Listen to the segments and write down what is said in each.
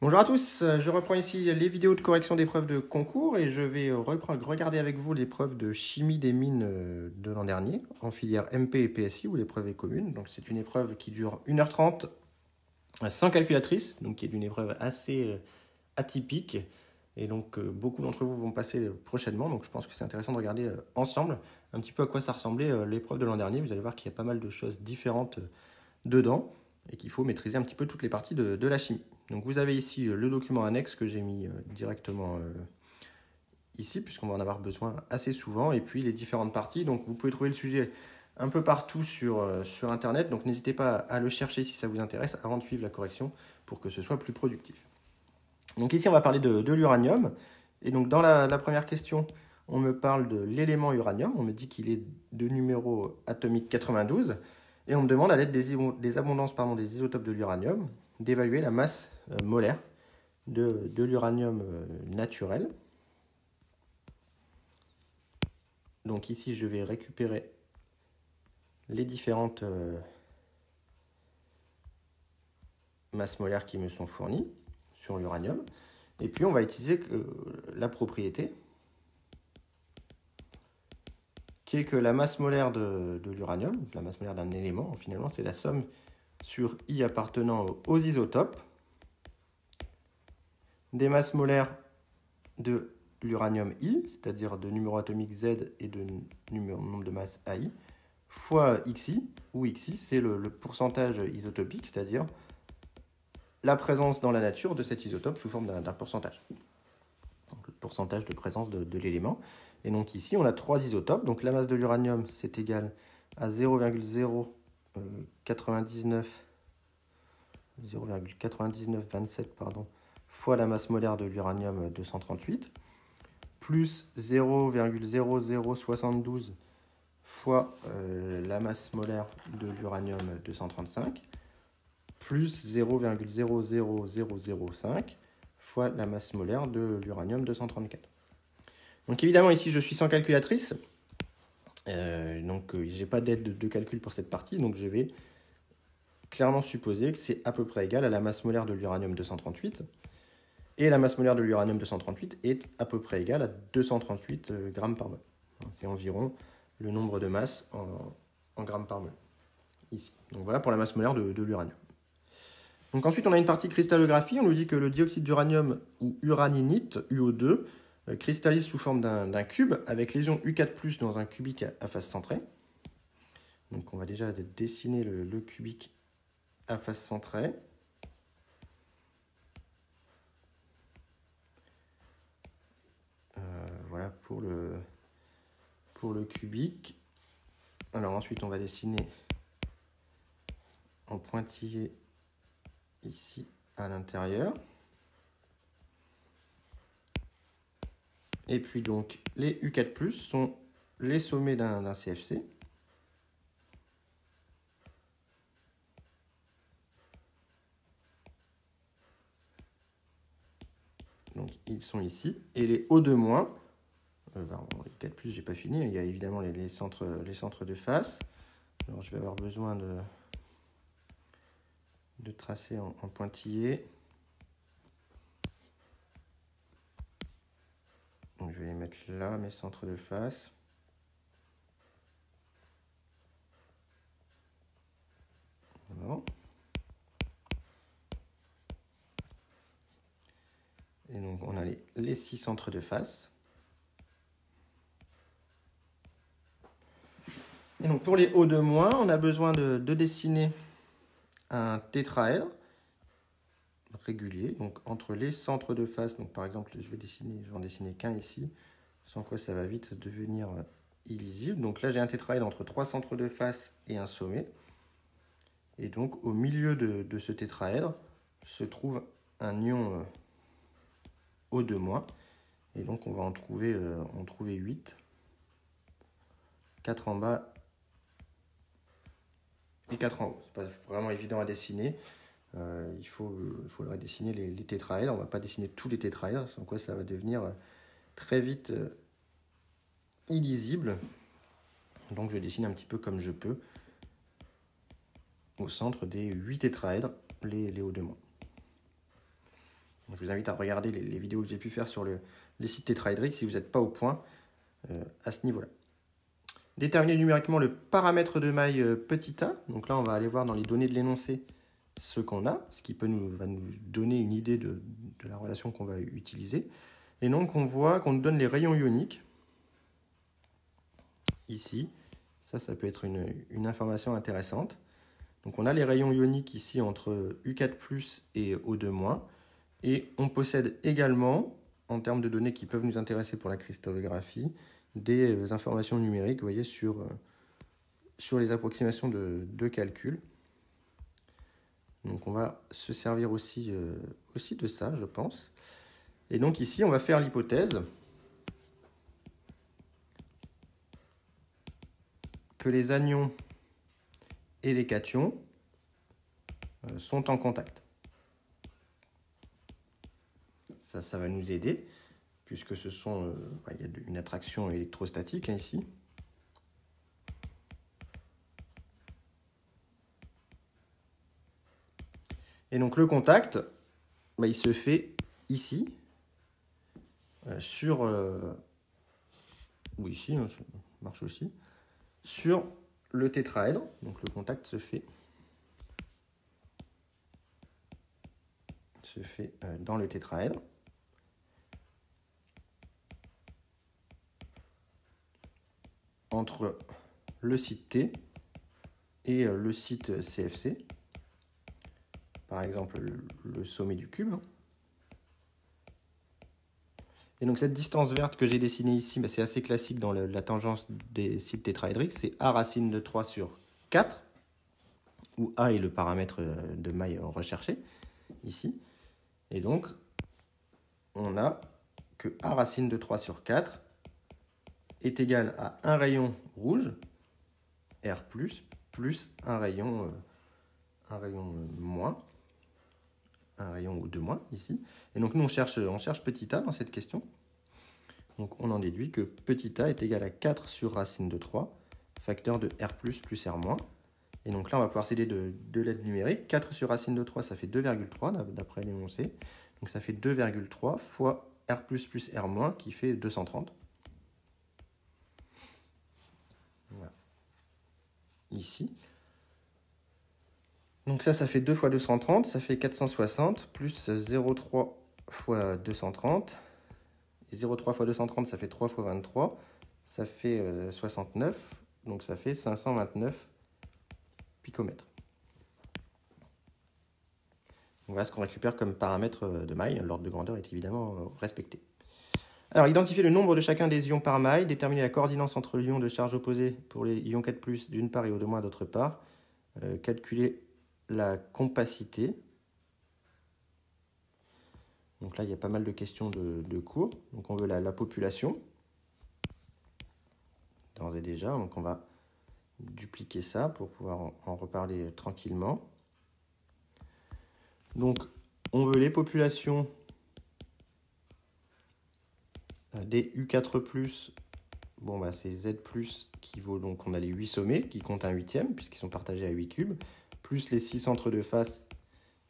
Bonjour à tous, je reprends ici les vidéos de correction d'épreuves de concours et je vais regarder avec vous l'épreuve de chimie des mines de l'an dernier en filière MP et PSI où l'épreuve est commune. Donc c'est une épreuve qui dure 1h30 sans calculatrice, donc qui est une épreuve assez atypique et donc beaucoup d'entre vous vont passer prochainement. Donc je pense que c'est intéressant de regarder ensemble un petit peu à quoi ça ressemblait l'épreuve de l'an dernier. Vous allez voir qu'il y a pas mal de choses différentes dedans et qu'il faut maîtriser un petit peu toutes les parties de la chimie. Donc vous avez ici le document annexe que j'ai mis directement ici, puisqu'on va en avoir besoin assez souvent, et puis les différentes parties. Donc vous pouvez trouver le sujet un peu partout sur Internet, donc n'hésitez pas à le chercher si ça vous intéresse avant de suivre la correction pour que ce soit plus productif. Donc ici on va parler de l'uranium, et donc dans la première question, on me parle de l'élément uranium, on me dit qu'il est de numéro atomique 92, et on me demande à l'aide des abondances des isotopes de l'uranium d'évaluer la masse molaire de l'uranium naturel. Donc ici, je vais récupérer les différentes masses molaires qui me sont fournies sur l'uranium. Et puis, on va utiliser la propriété qui est que la masse molaire de l'uranium, la masse molaire d'un élément, finalement, c'est la somme sur I appartenant aux isotopes des masses molaires de l'uranium I, c'est-à-dire de numéro atomique Z et de nombre de masse AI, fois XI, où XI c'est le pourcentage isotopique, c'est-à-dire la présence dans la nature de cet isotope sous forme d'un pourcentage. Donc, le pourcentage de présence de l'élément. Et donc ici, on a 3 isotopes. Donc la masse de l'uranium, c'est égal à 0,9927 fois la masse molaire de l'uranium 238, plus 0,0072 fois la masse molaire de l'uranium 235, plus 0,00005 fois la masse molaire de l'uranium 234. Donc évidemment, ici, je suis sans calculatrice. Donc, je n'ai pas d'aide de calcul pour cette partie. Donc, je vais clairement supposer que c'est à peu près égal à la masse molaire de l'uranium 238. Et la masse molaire de l'uranium 238 est à peu près égale à 238 grammes par mol. C'est environ le nombre de masses en grammes par mol, ici. Donc voilà pour la masse molaire de l'uranium. Donc ensuite, on a une partie cristallographie. On nous dit que le dioxyde d'uranium ou uraninite, UO2, cristallise sous forme d'un cube avec lésion U4+, dans un cubique à face centrée. Donc on va déjà dessiner le cubique à face centrée. Voilà pour le cubique. Alors ensuite, on va dessiner en pointillé ici à l'intérieur. Et puis donc, les U4+, sont les sommets d'un CFC. Donc, ils sont ici. Et les O2-, les 4+, j'ai pas fini. Il y a évidemment les centres de face. Alors, je vais avoir besoin de tracer en pointillé. Donc, je vais les mettre là, mes centres de face. Voilà. Et donc, on a les 6 centres de face. Et donc, pour les O2-, on a besoin de dessiner un tétraèdre régulier, donc entre les centres de face. Donc, par exemple, je vais en dessiner qu'un ici, sans quoi ça va vite devenir illisible. Donc là, j'ai un tétraèdre entre 3 centres de face et un sommet. Et donc, au milieu de ce tétraèdre se trouve un ion O2-. Et donc, on va en trouver 8. 4 en bas et 4 en haut. C'est pas vraiment évident à dessiner. Il faudrait dessiner les tétraèdres. On ne va pas dessiner tous les tétraèdres, sans quoi ça va devenir très vite illisible. Donc, je dessine un petit peu comme je peux au centre des 8 tétraèdres, les O2-. Donc, je vous invite à regarder les vidéos que j'ai pu faire sur les sites tétraédriques si vous n'êtes pas au point à ce niveau-là. Déterminer numériquement le paramètre de maille petit a. Donc là, on va aller voir dans les données de l'énoncé ce qu'on a, ce qui va nous donner une idée de la relation qu'on va utiliser. Et donc, on voit qu'on nous donne les rayons ioniques. Ici, ça peut être une information intéressante. Donc, on a les rayons ioniques ici entre U4+, et O2-. Et on possède également, en termes de données qui peuvent nous intéresser pour la cristallographie, des informations numériques, vous voyez, sur les approximations de calcul. Donc on va se servir aussi de ça, je pense. Et donc ici, on va faire l'hypothèse que les anions et les cations sont en contact. Ça va nous aider, puisque il y a une attraction électrostatique ici. Et donc le contact, il se fait ici, ou ici, ça marche aussi, sur le tétraèdre. Donc le contact se fait dans le tétraèdre. Entre le site T et le site CFC, par exemple le sommet du cube. Et donc cette distance verte que j'ai dessinée ici, c'est assez classique dans la tangence des sites tétraédriques, c'est A racine de 3 sur 4, où A est le paramètre de maille recherché, ici. Et donc, on a que A racine de 3 sur 4 est égal à un rayon rouge, R+, plus un rayon moins, un rayon ou 2-, ici. Et donc nous, on cherche petit a dans cette question. Donc on en déduit que petit a est égal à 4 sur racine de 3, facteur de R+, plus R-. Et donc là, on va pouvoir s'aider de l'aide numérique. 4 sur racine de 3, ça fait 2,3 d'après l'énoncé. Donc ça fait 2,3 fois R+, plus R-, qui fait 230. Voilà. Ici. Donc ça fait 2 fois 230, ça fait 460, plus 0,3 fois 230. Et 0,3 fois 230, ça fait 3 fois 23, ça fait 69, donc ça fait 529 picomètres. Donc voilà ce qu'on récupère comme paramètre de maille. L'ordre de grandeur est évidemment respecté. Alors, identifier le nombre de chacun des ions par maille, déterminer la coordination entre l'ion de charge opposée pour les ions 4+, d'une part, et O2- d'autre part, calculer la compacité. Donc là, il y a pas mal de questions de cours. Donc on veut la population, d'ores et déjà. Donc on va dupliquer ça pour pouvoir en reparler tranquillement. Donc on veut les populations des U4+, c'est Z+, qui vaut, donc on a les 8 sommets, qui comptent un huitième, puisqu'ils sont partagés à 8 cubes, plus les 6 centres de face,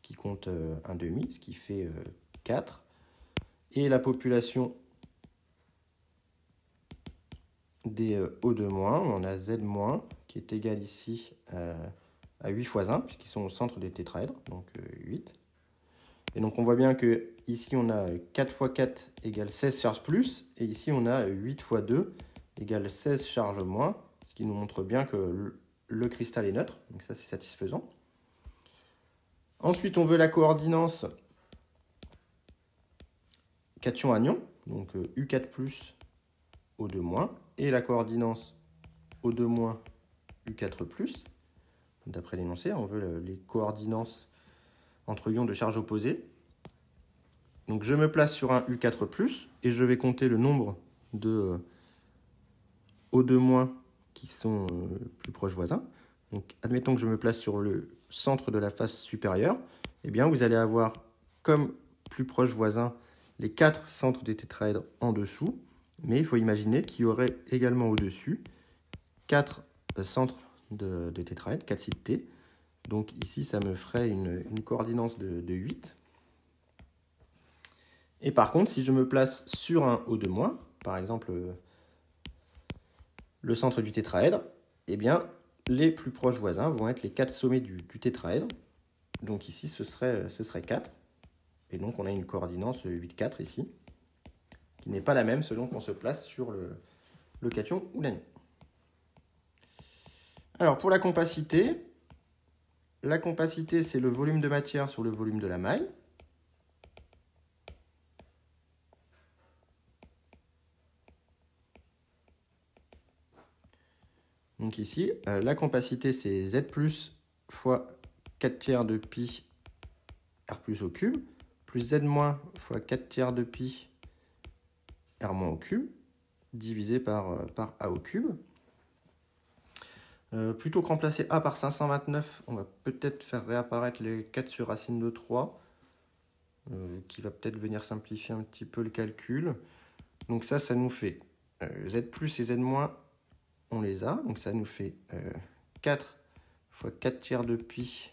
qui comptent un demi, ce qui fait 4. Et la population des O2-, on a Z-, qui est égal ici à 8 fois 1, puisqu'ils sont au centre des tétraèdres, donc 8. Et donc on voit bien que ici on a 4 fois 4 égale 16 charges plus, et ici on a 8 fois 2 égale 16 charges moins, ce qui nous montre bien que le cristal est neutre, donc ça c'est satisfaisant. Ensuite on veut la coordination cation-anion, donc U4+, O2-, et la coordination O2-, U4+. D'après l'énoncé, on veut les coordinances entre ions de charge opposée. Donc je me place sur un U4+, et je vais compter le nombre de O2- qui sont plus proches voisins. Donc admettons que je me place sur le centre de la face supérieure, eh bien vous allez avoir comme plus proches voisins les 4 centres des tétraèdres en dessous, mais il faut imaginer qu'il y aurait également au-dessus 4 centres de tétraèdres, 4 sites T. Donc ici, ça me ferait une coordinance de 8. Et par contre, si je me place sur un O2-, par exemple le centre du tétraèdre, eh bien, les plus proches voisins vont être les 4 sommets du tétraèdre. Donc ici, ce serait 4. Et donc, on a une coordinance 8, 4 ici, qui n'est pas la même selon qu'on se place sur le cation ou l'anion. Alors, pour la compacité, c'est le volume de matière sur le volume de la maille. Donc ici, la compacité, c'est Z plus fois 4 tiers de pi R plus au cube, plus Z moins fois 4 tiers de pi R moins au cube, divisé par A au cube. Plutôt que remplacer A par 529, on va peut-être faire réapparaître les 4 sur racine de 3, qui va peut-être venir simplifier un petit peu le calcul. Donc ça nous fait Z plus et Z moins, on les a. Donc ça nous fait 4 fois 4 tiers de pi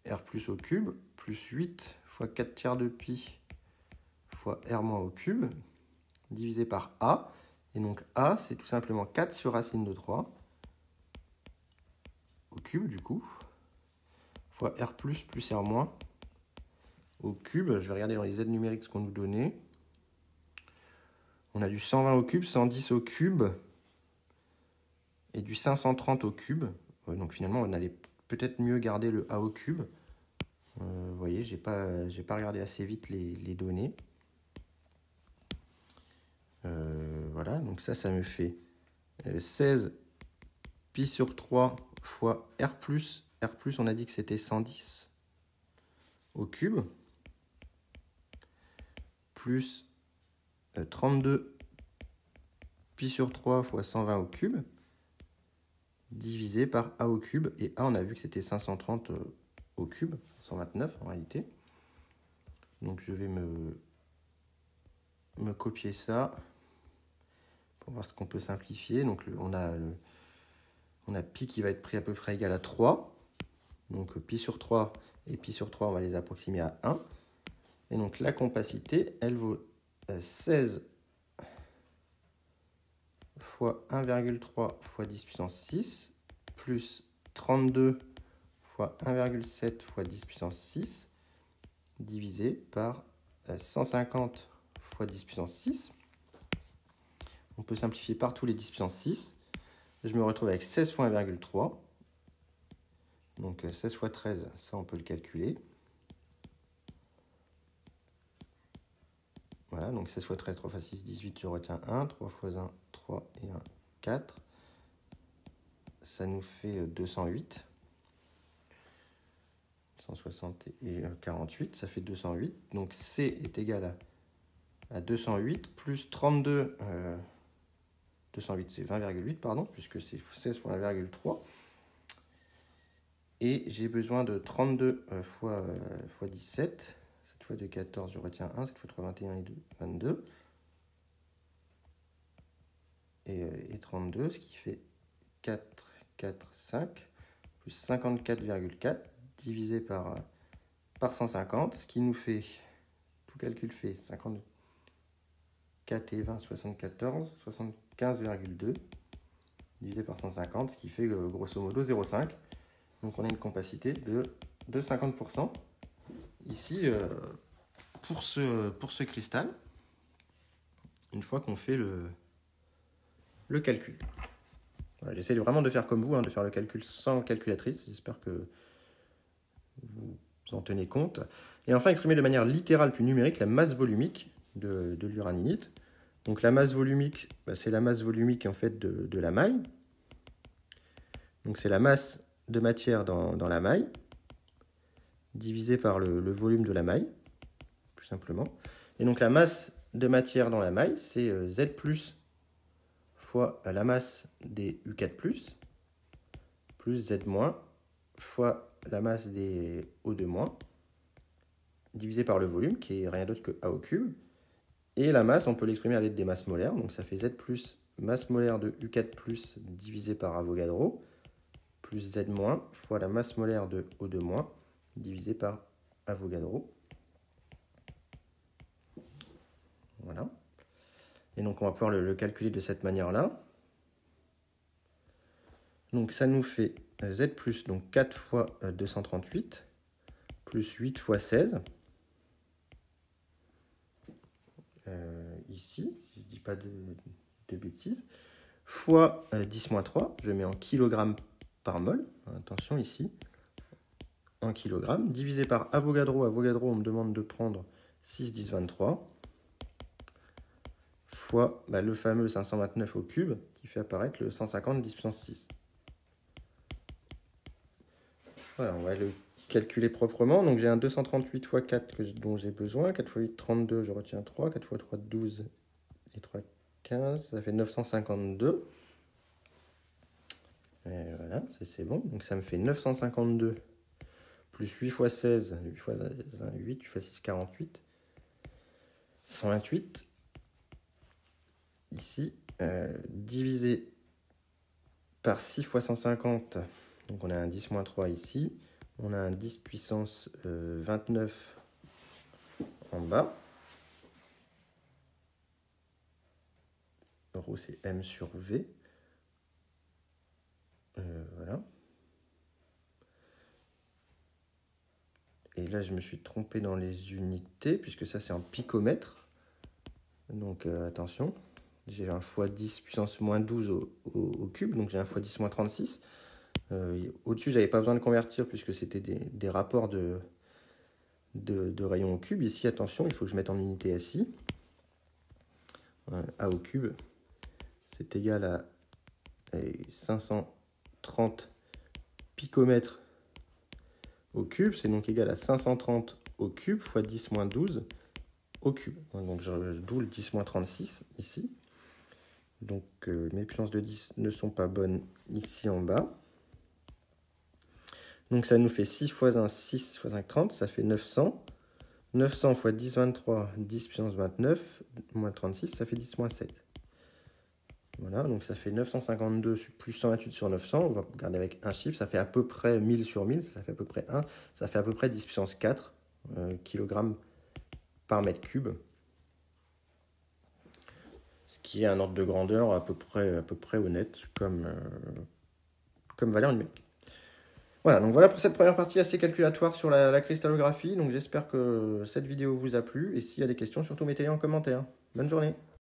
R plus au cube, plus 8 fois 4 tiers de pi fois R moins au cube, divisé par A. Et donc A, c'est tout simplement 4 sur racine de 3, au cube du coup, fois R plus R moins au cube. Je vais regarder dans les Z numériques ce qu'on nous donnait. On a du 120 au cube, 110 au cube et du 530 au cube. Donc finalement, on allait peut-être mieux garder le A au cube. Vous voyez, j'ai pas regardé assez vite les données. Voilà, donc ça me fait 16 pi sur 3 fois R+. R+, on a dit que c'était 110 au cube, plus 32 pi sur 3 fois 120 au cube, divisé par A au cube. Et A, on a vu que c'était 530 au cube, 129 en réalité. Donc je vais me copier ça pour voir ce qu'on peut simplifier. Donc on a pi qui va être pris à peu près égal à 3. Donc pi sur 3 et pi sur 3, on va les approximer à 1. Et donc la compacité, elle vaut 16 fois 1,3 fois 10 puissance 6, plus 32 fois 1,7 fois 10 puissance 6, divisé par 150 fois 10 puissance 6. On peut simplifier par tous les 10 puissance 6. Je me retrouve avec 16 fois 1,3. Donc 16 fois 13, ça on peut le calculer. Voilà, donc 16 fois 13, 3 fois 6, 18, je retiens 1. 3 fois 1, 3 et 1, 4. Ça nous fait 208. 160 et 48, ça fait 208. Donc C est égal à 208 plus 32. 208, c'est 20,8, pardon, puisque c'est 16 fois 1,3. Et j'ai besoin de 32 fois 17. 7 fois 2, 14, je retiens 1. 7 fois 3, 21 et 2, 22. Et 32, ce qui fait 4, 4, 5, plus 54,4, divisé par 150, ce qui nous fait, tout calcul fait 54 et 20, 74, 75,2, divisé par 150, ce qui fait grosso modo 0,5. Donc on a une compacité de 50%. Ici, pour ce cristal, une fois qu'on fait le calcul. Voilà, j'essaie vraiment de faire comme vous, de faire le calcul sans calculatrice. J'espère que vous en tenez compte. Et enfin, exprimer de manière littérale puis numérique la masse volumique de l'uraninite. Donc la masse volumique, c'est la masse volumique en fait de la maille. Donc c'est la masse de matière dans la maille, divisé par le volume de la maille, tout simplement. Et donc la masse de matière dans la maille, c'est Z plus fois la masse des U4+, plus Z moins fois la masse des O2-, divisé par le volume, qui est rien d'autre que A au cube. Et la masse, on peut l'exprimer à l'aide des masses molaires. Donc ça fait Z plus masse molaire de U4+, divisé par Avogadro, plus Z moins fois la masse molaire de O2-, divisé par Avogadro. Et donc, on va pouvoir le calculer de cette manière-là. Donc, ça nous fait Z plus, donc 4 fois 238, plus 8 fois 16. Ici, si je ne dis pas de bêtises. Fois 10-3, je mets en kilogrammes par mol. Attention ici, en kilogrammes. Divisé par Avogadro. Avogadro, on me demande de prendre 6, 10, 23. Fois le fameux 529 au cube, qui fait apparaître le 150 10 puissance 6. Voilà, on va le calculer proprement. Donc j'ai un 238 x 4 dont j'ai besoin. 4 x 8, 32, je retiens 3. 4 x 3, 12 et 3, 15. Ça fait 952. Et voilà, c'est bon. Donc ça me fait 952 plus 8 x 16, 8 x 1, 8, 8 x 6, 48. 128. Ici, divisé par 6 x 150. Donc on a un 10-3 ici. On a un 10 puissance 29 en bas. Rho, c'est M sur V. Voilà. Et là, je me suis trompé dans les unités, puisque ça, c'est en picomètre. Donc, attention. J'ai un x 10 puissance moins 12 au cube, donc j'ai un x 10 moins 36. Au-dessus, j'avais pas besoin de convertir, puisque c'était des rapports de rayons au cube. Ici, attention, il faut que je mette en unité SI. A au cube, c'est égal à 530 picomètres au cube, c'est donc égal à 530 au cube fois 10 moins 12 au cube. Donc d'où le 10 moins 36 ici. Donc mes puissances de 10 ne sont pas bonnes ici en bas. Donc ça nous fait 6 fois 1, 6 fois 5, 30, ça fait 900. 900 fois 10, 23, 10 puissance 29, moins 36, ça fait 10 moins 7. Voilà, donc ça fait 952 plus 128 sur 900. On va regarder avec un chiffre, ça fait à peu près 1000 sur 1000, ça fait à peu près 1. Ça fait à peu près 10 puissance 4 kg par mètre cube. Ce qui est un ordre de grandeur à peu près honnête comme valeur numérique. Voilà, donc voilà pour cette première partie assez calculatoire sur la cristallographie. Donc j'espère que cette vidéo vous a plu. Et s'il y a des questions, surtout mettez-les en commentaire. Bonne journée.